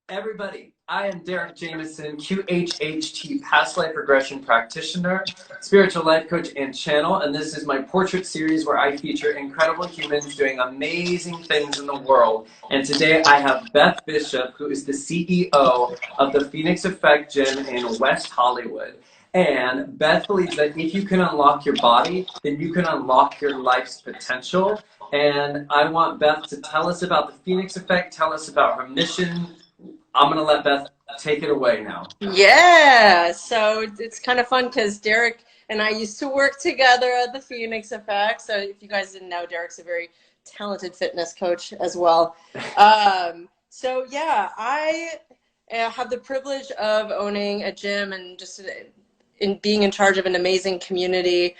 Everybody, I am Derek Jameson, QHHT Past Life Regression Practitioner, Spiritual Life Coach, and Channel, and this is my portrait series where I feature incredible humans doing amazing things in the world. And today I have Beth Bishop, who is the CEO of the Phoenix Effect Gym in West Hollywood. And Beth believes that if you can unlock your body, then you can unlock your life's potential. And I want Beth to tell us about the Phoenix Effect, tell us about her mission. I'm going to let Beth take it away now. Yeah, so it's kind of fun because Derek and I used to work together at the Phoenix Effect. So if you guys didn't know, Derek's a very talented fitness coach as well. So yeah, I have the privilege of owning a gym and just in being in charge of an amazing community.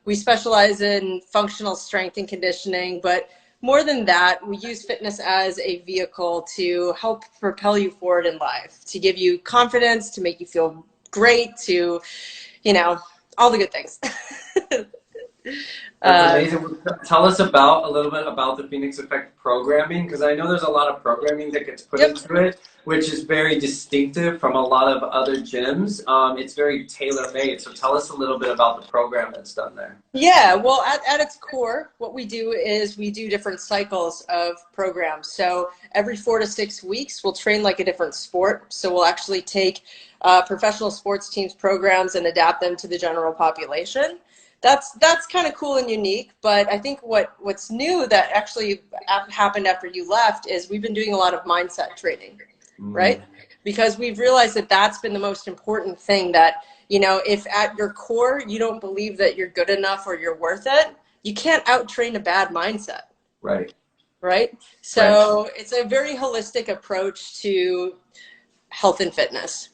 We specialize in functional strength and conditioning, but more than that, we use fitness as a vehicle to help propel you forward in life, to give you confidence, to make you feel great, to, all the good things. That's amazing. Tell us a little bit about the Phoenix Effect programming, because I know there's a lot of programming that gets put into it, which is very distinctive from a lot of other gyms. It's very tailor-made. So tell us a little bit about the program that's done there. Yeah, well, at its core, what we do is we do different cycles of programs. So every 4 to 6 weeks, we'll train like a different sport. So we'll actually take professional sports teams programs and adapt them to the general population. That's kind of cool and unique, but I think what's new that actually happened after you left is we've been doing a lot of mindset training, right? Because we've realized that that's been the most important thing, that, if at your core you don't believe that you're good enough or you're worth it, you can't out-train a bad mindset. Right? So it's a very holistic approach to health and fitness.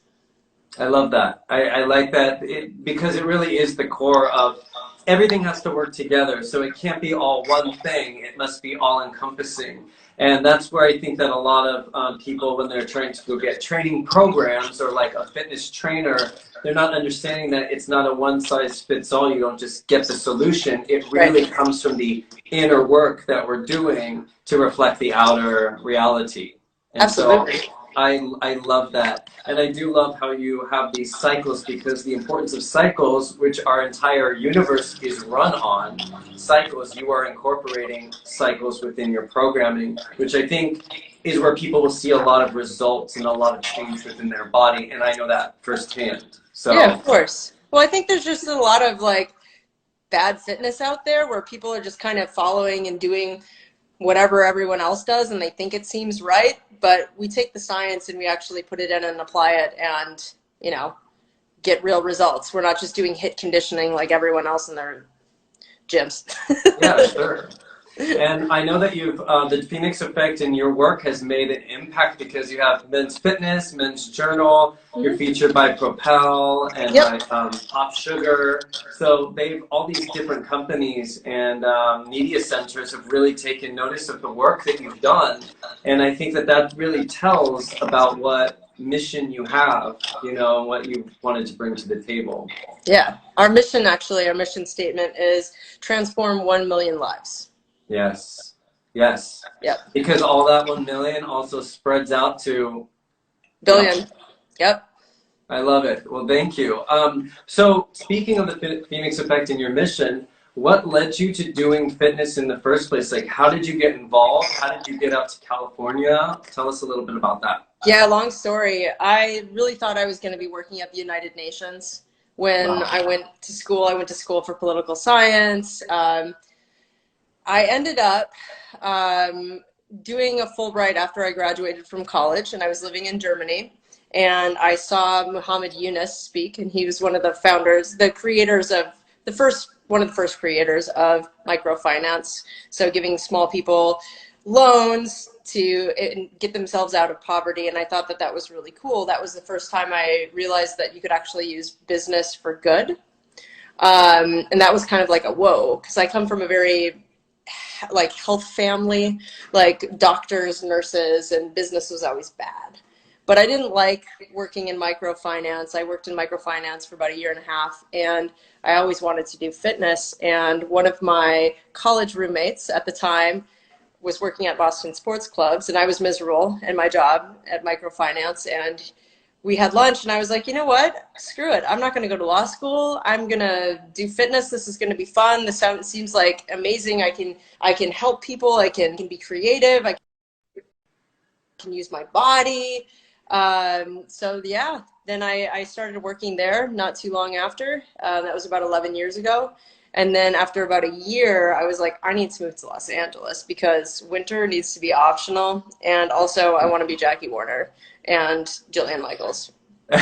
I love that. I like that because it really is the core of everything has to work together. So it can't be all one thing. It must be all encompassing. And that's where I think that a lot of people, when they're trying to go get training programs or like a fitness trainer, they're not understanding that it's not a one size fits all. You don't just get the solution. It really comes from the inner work that we're doing to reflect the outer reality. And Absolutely. So I love that. And I do love how you have these cycles, because the importance of cycles, which our entire universe is run on, cycles, you are incorporating cycles within your programming, which I think is where people will see a lot of results and a lot of change within their body. And I know that firsthand. So yeah, of course. Well, I think there's just a lot of bad fitness out there where people are just kind of following and doing whatever everyone else does and they think it seems right, but we take the science and we actually put it in and apply it and, get real results. We're not just doing HIIT conditioning like everyone else in their gyms. Yeah, sure. And I know that you've, the Phoenix Effect in your work has made an impact because you have Men's Fitness, Men's Journal, you're featured by Propel and by Pop Sugar. So all these different companies and media centers have really taken notice of the work that you've done. And I think that really tells about what mission you have, and what you wanted to bring to the table. Yeah. Our mission statement is transform 1 million lives. Yes. Yep. Because all that 1 million also spreads out to billion. Yep. I love it. Well, thank you. So speaking of the Phoenix Effect and your mission, what led you to doing fitness in the first place? Like, how did you get involved? How did you get out to California? Tell us a little bit about that. Yeah, long story. I really thought I was going to be working at the United Nations when I went to school. I went to school for political science. I ended up doing a Fulbright after I graduated from college, and I was living in Germany. And I saw Muhammad Yunus speak, and he was one of the founders, one of the first creators of microfinance. So giving small people loans to get themselves out of poverty. And I thought that was really cool. That was the first time I realized that you could actually use business for good. And that was kind of like a whoa, because I come from a very health family, doctors, nurses, and business was always bad. But I didn't like working in microfinance. I worked in microfinance for about 1.5 years, and I always wanted to do fitness. And one of my college roommates at the time was working at Boston sports clubs, and I was miserable in my job at microfinance. And we had lunch, and I was like, you know what? Screw it. I'm not going to go to law school. I'm going to do fitness. This is going to be fun. This seems like amazing. I can help people. I can be creative. I can use my body. So yeah, then I started working there not too long after. That was about 11 years ago. And then after about a year, I was like, I need to move to Los Angeles because winter needs to be optional. And also I want to be Jackie Warner and Jillian Michaels.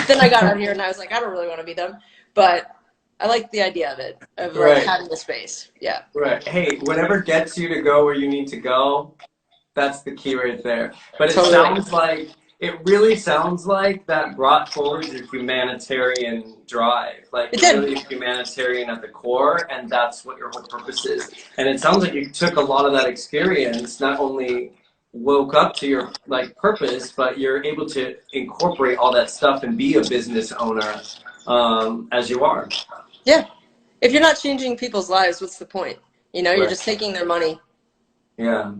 Then I got out here and I was like, I don't really want to be them, but I like the idea of it, of like having the space. Yeah. Right. Hey, whatever gets you to go where you need to go, that's the key right there. But it sounds like, it really sounds like that brought forward your humanitarian drive. Like you're really humanitarian at the core, and that's what your whole purpose is. And it sounds like you took a lot of that experience, not only woke up to your like purpose, but you're able to incorporate all that stuff and be a business owner as you are. Yeah. If you're not changing people's lives, what's the point? You know, you're just taking their money. Yeah.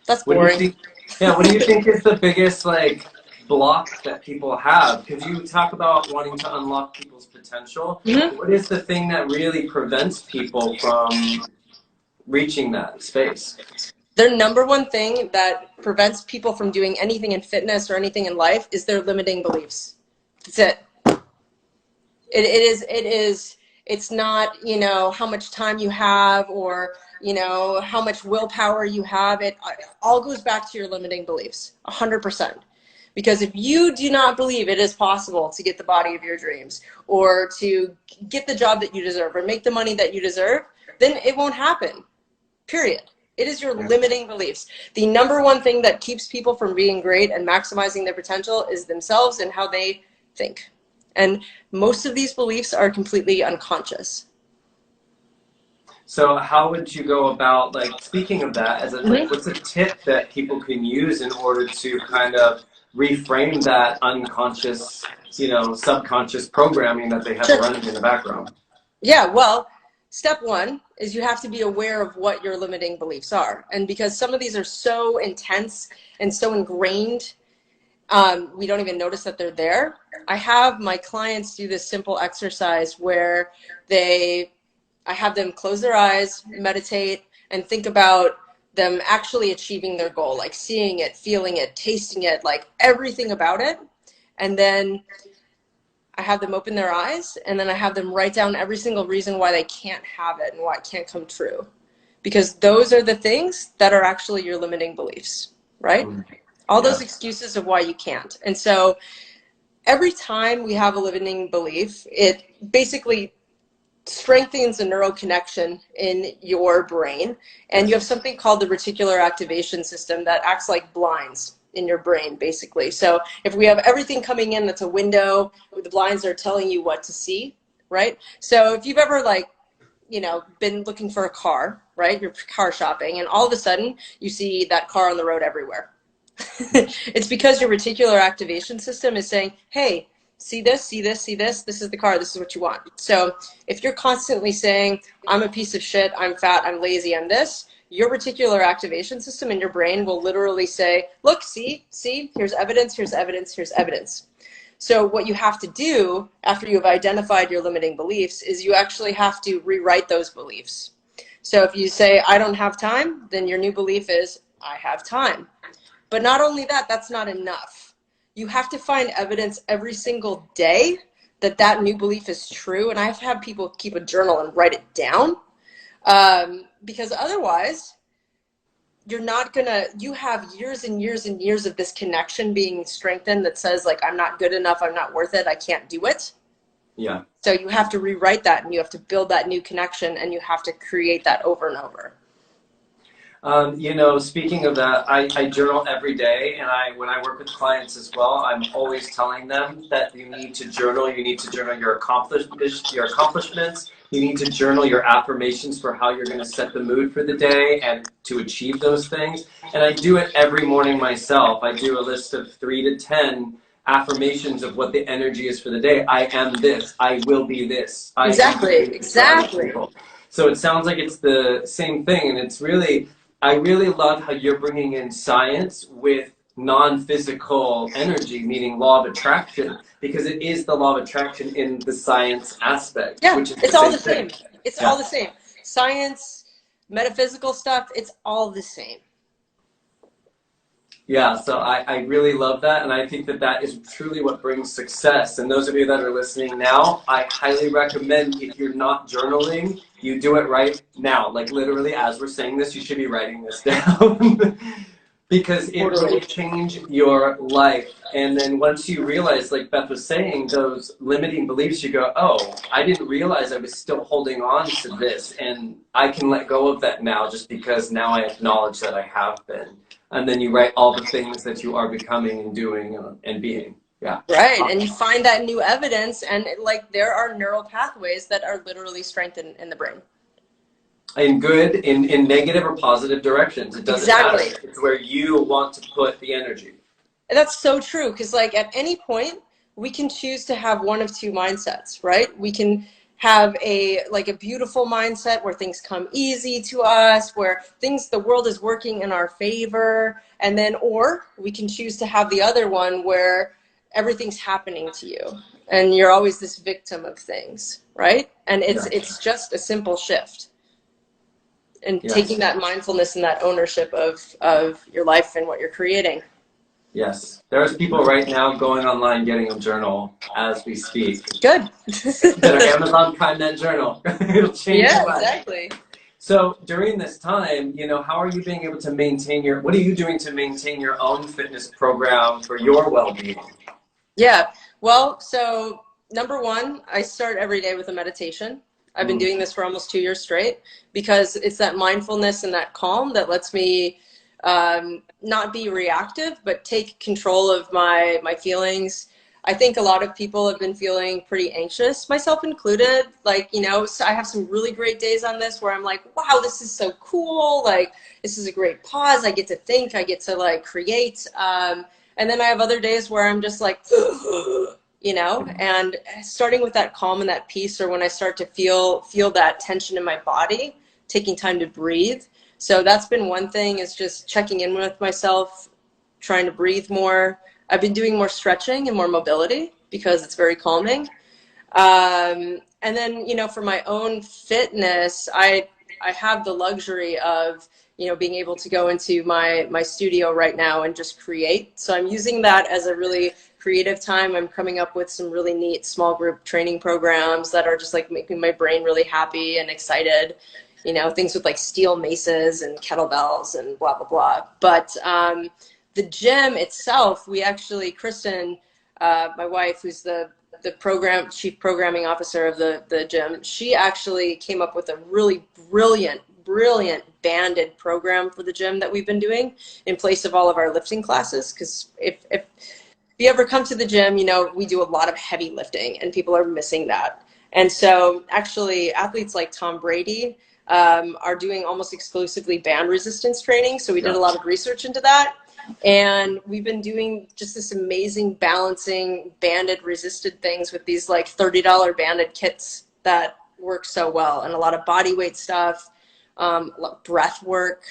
That's boring. What do you think is the biggest like block that people have? Because you talk about wanting to unlock people's potential. Mm-hmm. What is the thing that really prevents people from reaching that space? Their number one thing that prevents people from doing anything in fitness or anything in life is their limiting beliefs. That's it. It's not, you know, how much time you have or, you know, how much willpower you have. It all goes back to your limiting beliefs, 100%. Because if you do not believe it is possible to get the body of your dreams or to get the job that you deserve or make the money that you deserve, then it won't happen, period. It is your limiting beliefs. The number one thing that keeps people from being great and maximizing their potential is themselves and how they think. And most of these beliefs are completely unconscious. So how would you go about, like, speaking of that, as a, like, what's a tip that people can use in order to kind of reframe that unconscious, you know, subconscious programming that they have running in the background? Yeah, well, step one is you have to be aware of what your limiting beliefs are. And because some of these are so intense and so ingrained, we don't even notice that they're there. I have my clients do this simple exercise where I have them close their eyes, meditate, and think about them actually achieving their goal, like seeing it, feeling it, tasting it, like everything about it. And then I have them open their eyes, and then I have them write down every single reason why they can't have it and why it can't come true. Because those are the things that are actually your limiting beliefs, right? All those excuses of why you can't. And so every time we have a limiting belief, it basically strengthens a neural connection in your brain. And you have something called the reticular activation system that acts like blinds in your brain, basically. So if we have everything coming in that's a window, the blinds are telling you what to see, right? So if you've ever, like, you know, been looking for a car, right? You're car shopping, and all of a sudden you see that car on the road everywhere. It's because your reticular activation system is saying, hey, see this, see this, see this, this is the car, this is what you want. So if you're constantly saying, I'm a piece of shit, I'm fat, I'm lazy, I'm this, your reticular activation system in your brain will literally say, look, see, here's evidence, here's evidence, here's evidence. So what you have to do after you've identified your limiting beliefs is you actually have to rewrite those beliefs. So if you say, I don't have time, then your new belief is, I have time. But not only that, that's not enough. You have to find evidence every single day that that new belief is true. And I have to have people keep a journal and write it down. Because otherwise, you're not gonna, you have years and years and years of this connection being strengthened that says, like, I'm not good enough, I'm not worth it, I can't do it. Yeah. So you have to rewrite that, and you have to build that new connection, and you have to create that over and over. You know, speaking of that, I journal every day, and when I work with clients as well, I'm always telling them that you need to journal. You need to journal your accomplishments. You need to journal your affirmations for how you're going to set the mood for the day and to achieve those things. And I do it every morning myself. I do a list of 3 to 10 affirmations of what the energy is for the day. I am this. I will be this. Exactly. So it sounds like it's the same thing, and it's really I really love how you're bringing in science with non-physical energy, meaning law of attraction, because it is the law of attraction in the science aspect, Yeah, which is it's the all same the thing. same. It's Yeah. all the same. Science, metaphysical stuff, it's all the same. Yeah, so I really love that, and I think that that is truly what brings success. And those of you that are listening now, I highly recommend, if you're not journaling, you do it right now. Like literally, as we're saying this, you should be writing this down. Because it will change your life. And then once you realize, like Beth was saying, those limiting beliefs, you go, oh, I didn't realize I was still holding on to this, and I can let go of that now just because now I acknowledge that I have been. And then you write all the things that you are becoming and doing and being. Yeah. Right, and you find that new evidence, and like there are neural pathways that are literally strengthened in the brain. In good, in negative or positive directions. It doesn't Exactly. matter. It's where you want to put the energy. And that's so true, because like at any point we can choose to have one of two mindsets, right? We can have a beautiful mindset where things come easy to us, where the world is working in our favor, and then or we can choose to have the other one where everything's happening to you and you're always this victim of things, right? And it's just a simple shift. And taking that mindfulness and that ownership of your life and what you're creating. Yes. There's people right now going online getting a journal as we speak. Good. Better Amazon Prime that journal. It'll change your life. Exactly. So during this time, how are you being able to maintain what are you doing to maintain your own fitness program for your well-being? Yeah. Well, so number one, I start every day with a meditation. I've been doing this for almost 2 years straight because it's that mindfulness and that calm that lets me not be reactive, but take control of my feelings. I think a lot of people have been feeling pretty anxious, myself included. So I have some really great days on this where I'm like, wow, this is so cool. Like, this is a great pause. I get to think, I get to create. And then I have other days where I'm just like, and starting with that calm and that peace, or when I start to feel that tension in my body, taking time to breathe. So that's been one thing, is just checking in with myself, trying to breathe more. I've been doing more stretching and more mobility because it's very calming. And then, for my own fitness, I have the luxury of, being able to go into my studio right now and just create. So I'm using that as a really creative time. I'm coming up with some really neat small group training programs that are just making my brain really happy and excited. Things with steel maces and kettlebells and blah, blah, blah. But the gym itself, we actually, Kristen, my wife, who's the chief programming officer of the gym, she actually came up with a really brilliant banded program for the gym that we've been doing in place of all of our lifting classes. Because if you ever come to the gym, we do a lot of heavy lifting and people are missing that. And so actually athletes like Tom Brady are doing almost exclusively band resistance training. So we did a lot of research into that. And we've been doing just this amazing balancing banded resisted things with these $30 banded kits that work so well, and a lot of body weight stuff, breath work.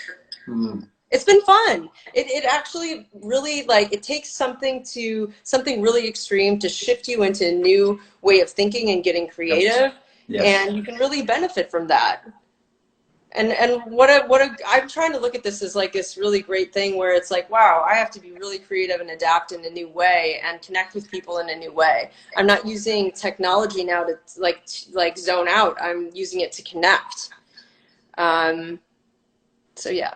It's been fun. It actually really it takes something really extreme to shift you into a new way of thinking and getting creative. And you can really benefit from that. And I'm trying to look at this as this really great thing where it's wow, I have to be really creative and adapt in a new way and connect with people in a new way. I'm not using technology now to zone out. I'm using it to connect. So yeah.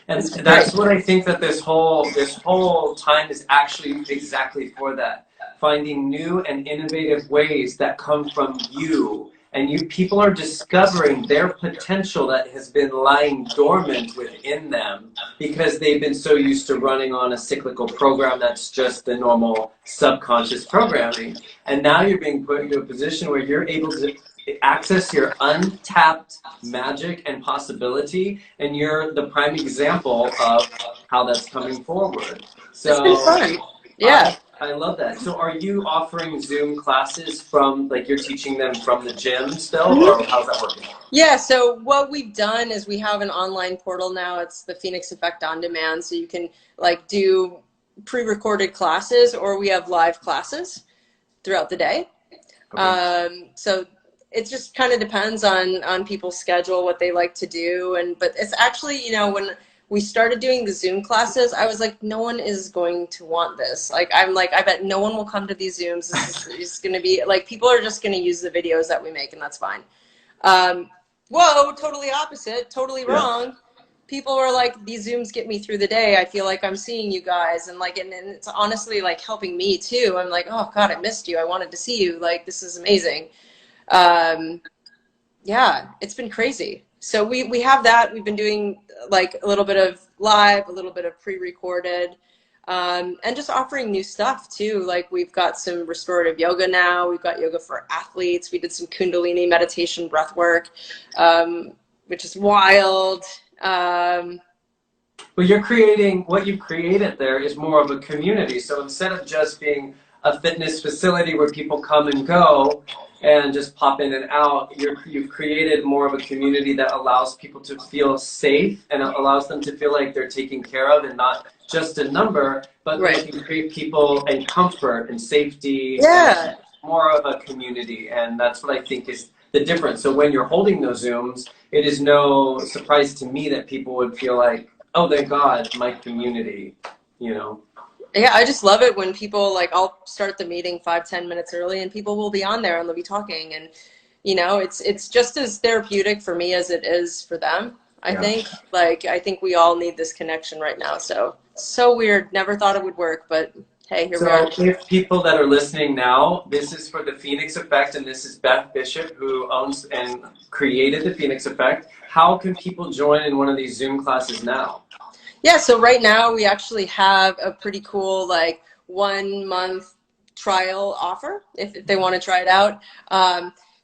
And that's what I think that this whole time is actually exactly for that. Finding new and innovative ways that come from you. And people are discovering their potential that has been lying dormant within them because they've been so used to running on a cyclical program that's just the normal subconscious programming. And now you're being put into a position where you're able to access your untapped magic and possibility, and you're the prime example of how that's coming forward. So it's been fun. Yeah. I love that. So are you offering Zoom classes from, like, you're teaching them from the gym still, or how's that working? Yeah, so what we've done is we have an online portal now. It's the Phoenix Effect On Demand. So you can like do pre-recorded classes, or we have live classes throughout the day. Okay. So it just kind of depends on people's schedule, what they like to do. But it's actually, you know, when we started doing the Zoom classes, I was like, no one is going to want this. Like, I'm like, I bet no one will come to these Zooms. This is going to be like, people are just going to use the videos that we make, and that's fine. Whoa, totally opposite, totally wrong. People are like, these Zooms get me through the day. I feel like I'm seeing you guys, and like, and it's honestly like helping me too. I'm like, oh God, I missed you. I wanted to see you. Like, this is amazing. Yeah, it's been crazy. So we have that. We've been doing like a little bit of live, a little bit of pre-recorded, and just offering new stuff too. Like we've got some restorative yoga now. We've got yoga for athletes. We did some Kundalini meditation breath work, which is wild. But you're creating, what you've created there is more of a community. So instead of just being a fitness facility where people come and go and just pop in and out, you've created more of a community that allows people to feel safe, and it allows them to feel like they're taken care of and not just a number, but they can create people and comfort and safety. Yeah. And more of a community. And that's what I think is the difference. So when you're holding those Zooms, it is no surprise to me that people would feel like, oh, thank God, my community, you know. Yeah, I just love it when people, like, I'll start the meeting 5-10 minutes early and people will be on there and they'll be talking, and you know, it's just as therapeutic for me as it is for them. I think I think we all need this connection right now. So weird. Never thought it would work, but hey, here we are. So if people that are listening now, this is for the Phoenix Effect, and this is Beth Bishop, who owns and created the Phoenix Effect. How can people join in one of these Zoom classes now? Yeah, so right now we actually have a pretty cool like 1 month trial offer if they want to try it out.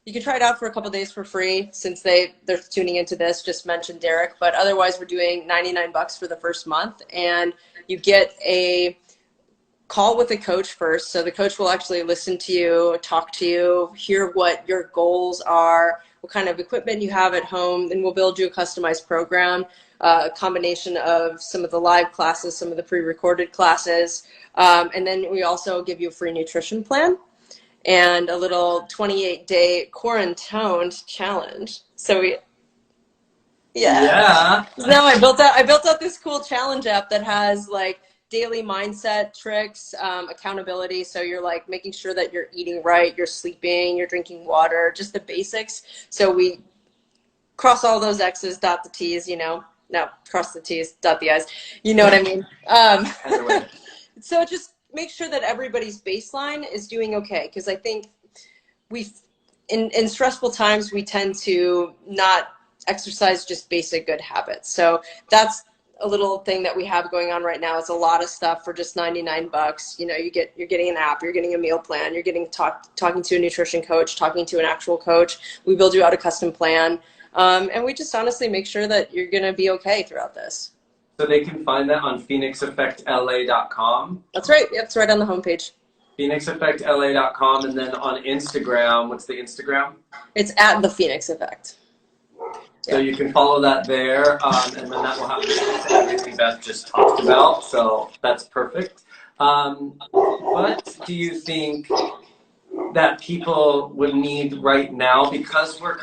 You can try it out for a couple days for free, since they're tuning into this. Just mention Derek, but otherwise we're doing $99 for the first month, and you get a call with a coach first. So the coach will actually listen to you, talk to you, hear what your goals are, what kind of equipment you have at home, and we'll build you a customized program, a combination of some of the live classes, some of the pre-recorded classes, and then we also give you a free nutrition plan and a little 28-day quarantined challenge. So yeah. No, I built out this cool challenge app that has like daily mindset tricks, accountability. So you're like making sure that you're eating right, you're sleeping, you're drinking water, just the basics. So we cross all those X's, dot the T's, you know. No, cross the T's, dot the I's. You know what I mean? So just make sure that everybody's baseline is doing okay. Because I think in stressful times, we tend to not exercise just basic good habits. So that's a little thing that we have going on right now. It's a lot of stuff for just $99. You know, you're getting an app, you're getting a meal plan, you're getting talking to a nutrition coach, talking to an actual coach. We build you out a custom plan. And we just honestly make sure that you're going to be okay throughout this. So they can find that on phoenixeffectla.com. That's right. Yep, it's right on the homepage. phoenixeffectla.com, and then on Instagram, what's the Instagram? It's at the Phoenix Effect. So you can follow that there, and then that will have everything Beth just talked about. So that's perfect. What do you think that people would need right now, because we're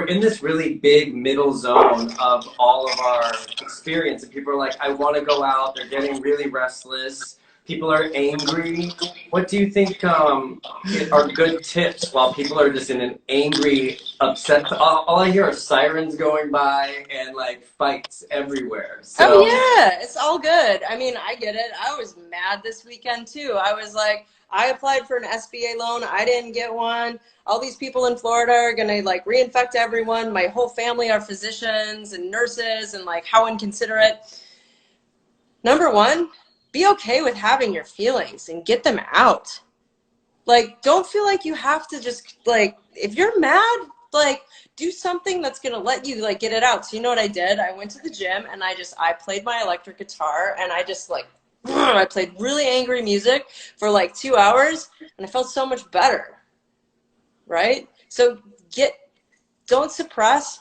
in this really big middle zone of all of our experience, and people are like, I want to go out, they're getting really restless, people are angry. What do you think are good tips while people are just in an angry, upset? All I hear are sirens going by and like fights everywhere. So. Oh yeah, it's all good. I mean, I get it. I was mad this weekend too. I was like, I applied for an SBA loan. I didn't get one. All these people in Florida are going to like reinfect everyone. My whole family are physicians and nurses, and like how inconsiderate. Number one, be okay with having your feelings and get them out. Like, don't feel like you have to just like, if you're mad, like do something that's going to let you like get it out. So you know what I did? I went to the gym and I played my electric guitar, and I just like I played really angry music for like 2 hours and I felt so much better, right? So don't suppress,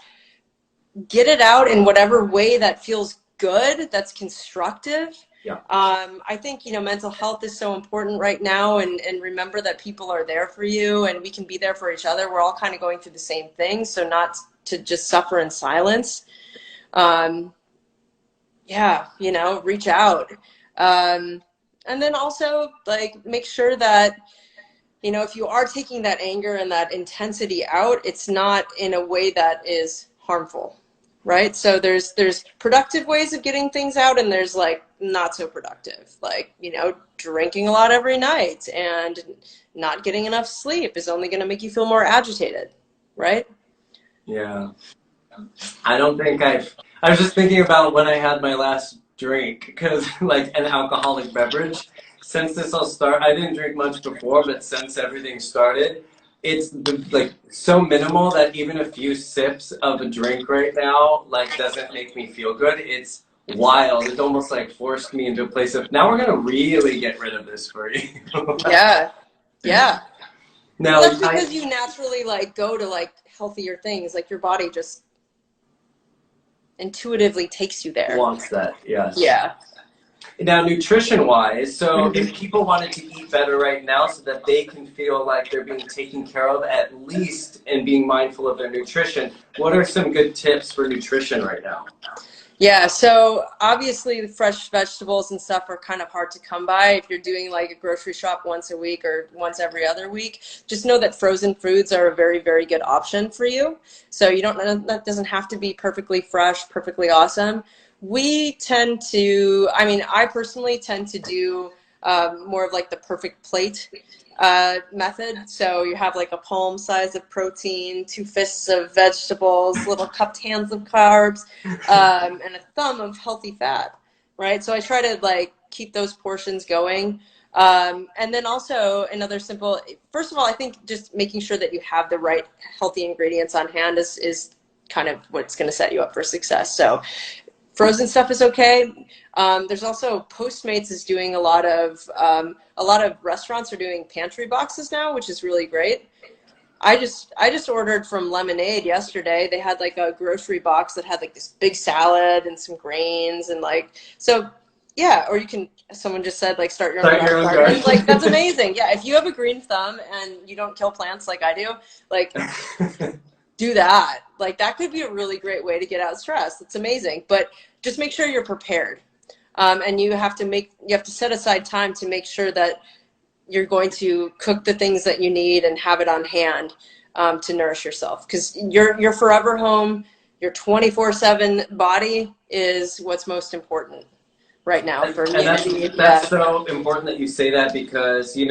get it out in whatever way that feels good, that's constructive. Yeah. I think, mental health is so important right now, and remember that people are there for you and we can be there for each other. We're all kind of going through the same thing, so not to just suffer in silence. Reach out. And then also, like, make sure that, if you are taking that anger and that intensity out, it's not in a way that is harmful, right? So there's productive ways of getting things out, and there's like not so productive, like, drinking a lot every night and not getting enough sleep is only going to make you feel more agitated, right? Yeah. I don't think I was just thinking about when I had my last drink, because like an alcoholic beverage, since this all started, I didn't drink much before, but since everything started, it's like so minimal that even a few sips of a drink right now, like, doesn't make me feel good. It's wild. It almost like forced me into a place of, now we're going to really get rid of this for you. Yeah. Now, well, that's because you naturally like go to like healthier things, like your body just intuitively takes you there. Wants that, yes. Yeah. Now, nutrition-wise, so if people wanted to eat better right now so that they can feel like they're being taken care of, at least, and being mindful of their nutrition, what are some good tips for nutrition right now? Yeah, so obviously the fresh vegetables and stuff are kind of hard to come by. If you're doing like a grocery shop once a week or once every other week, just know that frozen foods are a very, very good option for you. So that doesn't have to be perfectly fresh, perfectly awesome. I personally tend to do more of like the perfect plate method. So you have like a palm size of protein, 2 fists of vegetables, little cupped hands of carbs, and a thumb of healthy fat, right? So I try to like keep those portions going. And then also another simple, first of all, I think just making sure that you have the right healthy ingredients on hand is kind of what's going to set you up for success. So frozen stuff is okay. There's also Postmates is doing a lot of restaurants are doing pantry boxes now, which is really great. I just ordered from Lemonade yesterday. They had like a grocery box that had like this big salad and some grains and like, so yeah, or you can, someone just said like start your own garden. Like that's amazing. Yeah, if you have a green thumb and you don't kill plants like I do, like do that. Like that could be a really great way to get out stress. It's amazing. But just make sure you're prepared. And you have to set aside time to make sure that you're going to cook the things that you need and have it on hand to nourish yourself. Because your forever home, your 24/7 body is what's most important right now for me. And that's so important that you say that, because I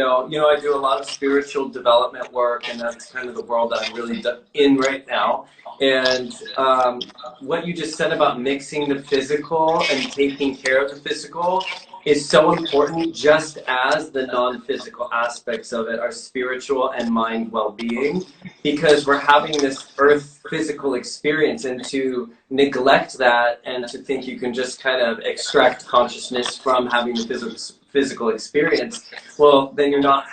do a lot of spiritual development work, and that's kind of the world that I'm really in right now. And what you just said about mixing the physical and taking care of the physical is so important, just as the non-physical aspects of it are spiritual and mind well-being, because we're having this earth physical experience, and to neglect that and to think you can just kind of extract consciousness from having the physical experience, well, then you're not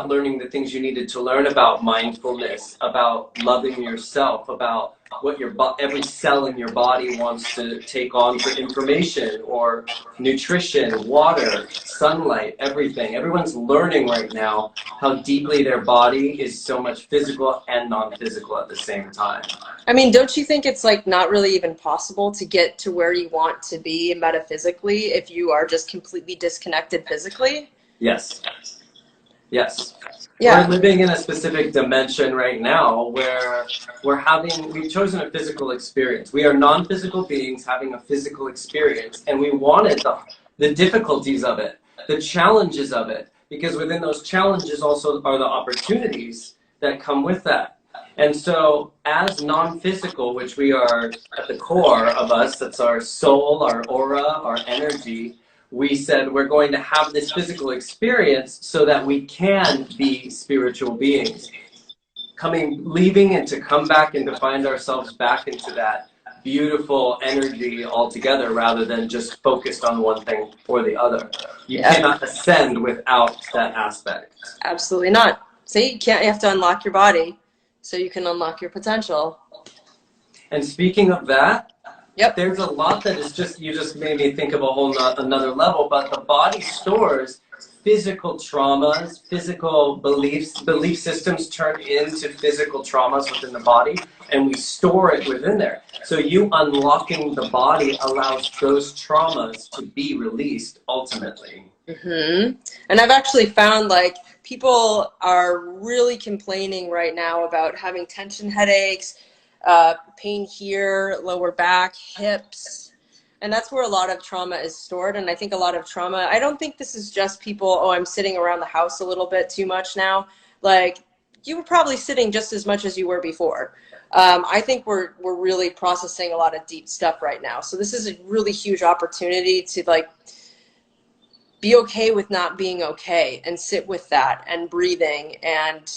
learning the things you needed to learn about mindfulness, about loving yourself, about what every cell in your body wants to take on for information, or nutrition, water, sunlight, everything. Everyone's learning right now how deeply their body is so much physical and non-physical at the same time. I mean, don't you think it's like not really even possible to get to where you want to be metaphysically if you are just completely disconnected physically? Yes. Yeah. We're living in a specific dimension right now where we've chosen a physical experience. We are non-physical beings having a physical experience, and we wanted the difficulties of it, the challenges of it, because within those challenges also are the opportunities that come with that. And so as non-physical, which we are at the core of us, that's our soul, our aura, our energy, we said we're going to have this physical experience so that we can be spiritual beings, leaving and to come back and to find ourselves back into that beautiful energy altogether rather than just focused on one thing or the other. You cannot ascend without that aspect. Absolutely not. See, you have to unlock your body so you can unlock your potential. And speaking of that, yep, there's a lot that is just, you just made me think of a whole another level, but the body stores physical traumas, physical belief systems turn into physical traumas within the body, and we store it within there. So you unlocking the body allows those traumas to be released ultimately. Mm-hmm. And I've actually found like people are really complaining right now about having tension headaches, pain here, lower back, hips. And that's where a lot of trauma is stored. And I think a lot of trauma, I don't think this is just people, oh, I'm sitting around the house a little bit too much now. Like, you were probably sitting just as much as you were before. I think we're really processing a lot of deep stuff right now. So this is a really huge opportunity to like be okay with not being okay and sit with that and breathing and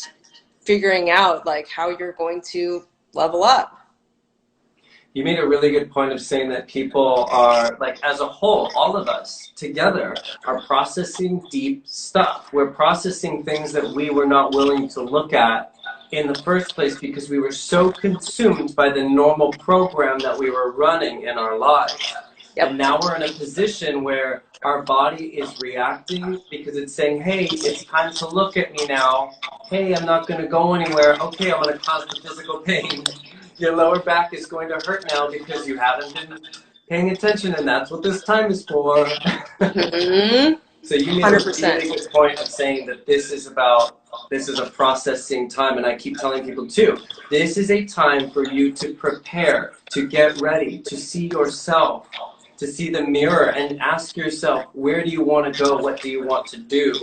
figuring out like how you're going to level up. You made a really good point of saying that people are, like, as a whole, all of us together are processing deep stuff. We're processing things that we were not willing to look at in the first place because we were so consumed by the normal program that we were running in our lives. Yep. And now we're in a position where our body is reacting because it's saying, hey, it's time to look at me now. Hey, I'm not going to go anywhere. Okay, I'm going to cause the physical pain. Your lower back is going to hurt now because you haven't been paying attention, and that's what this time is for. Mm-hmm. So you made 100%. A really good point of saying that this is a processing time, and I keep telling people too, this is a time for you to prepare, to get ready, to see yourself, to see the mirror and ask yourself, where do you want to go? What do you want to do?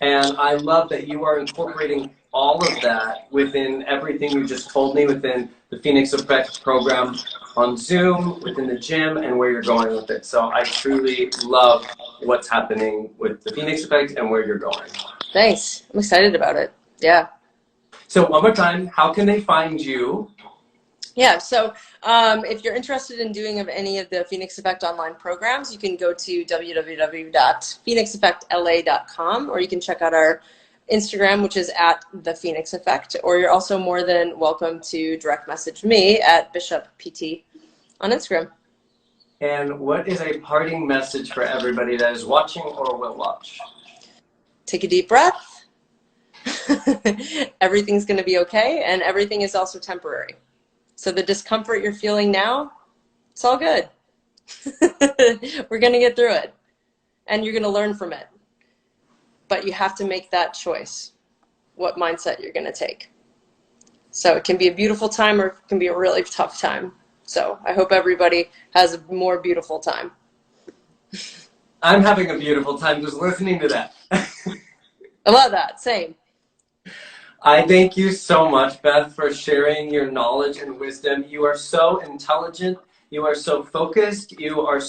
And I love that you are incorporating all of that within everything you just told me, within the Phoenix Effect program on Zoom, within the gym, and where you're going with it. So I truly love what's happening with the Phoenix Effect and where you're going. Thanks. I'm excited about it. Yeah. So one more time, how can they find you? Yeah, so if you're interested in doing any of the Phoenix Effect online programs, you can go to www.phoenixeffectla.com, or you can check out our Instagram, which is at the Phoenix Effect, or you're also more than welcome to direct message me at Bishoppt on Instagram. And what is a parting message for everybody that is watching or will watch? Take a deep breath. Everything's going to be okay, and everything is also temporary. So the discomfort you're feeling now, it's all good. We're going to get through it, and you're going to learn from it. But you have to make that choice, what mindset you're going to take. So it can be a beautiful time, or it can be a really tough time. So I hope everybody has a more beautiful time. I'm having a beautiful time just listening to that. I love that. Same. I thank you so much, Beth, for sharing your knowledge and wisdom. You are so intelligent. You are so focused. Your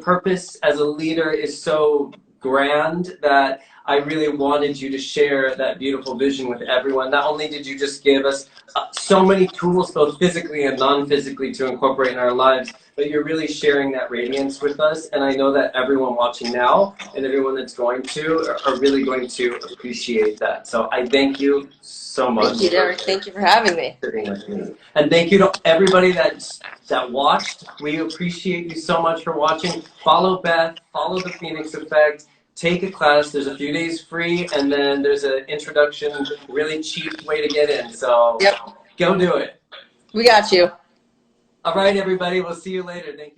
purpose as a leader is so grand that I really wanted you to share that beautiful vision with everyone. Not only did you just give us so many tools, both physically and non-physically, to incorporate in our lives, but you're really sharing that radiance with us. And I know that everyone watching now and everyone that's going to are really going to appreciate that. So I thank you so much. Thank you, Derek. Thank you for having me. And thank you to everybody that watched. We appreciate you so much for watching. Follow Beth, follow the Phoenix Effect. Take a class. There's a few days free, and then there's an introduction, really cheap way to get in. So Go do it. We got you. All right, everybody. We'll see you later. Thank you.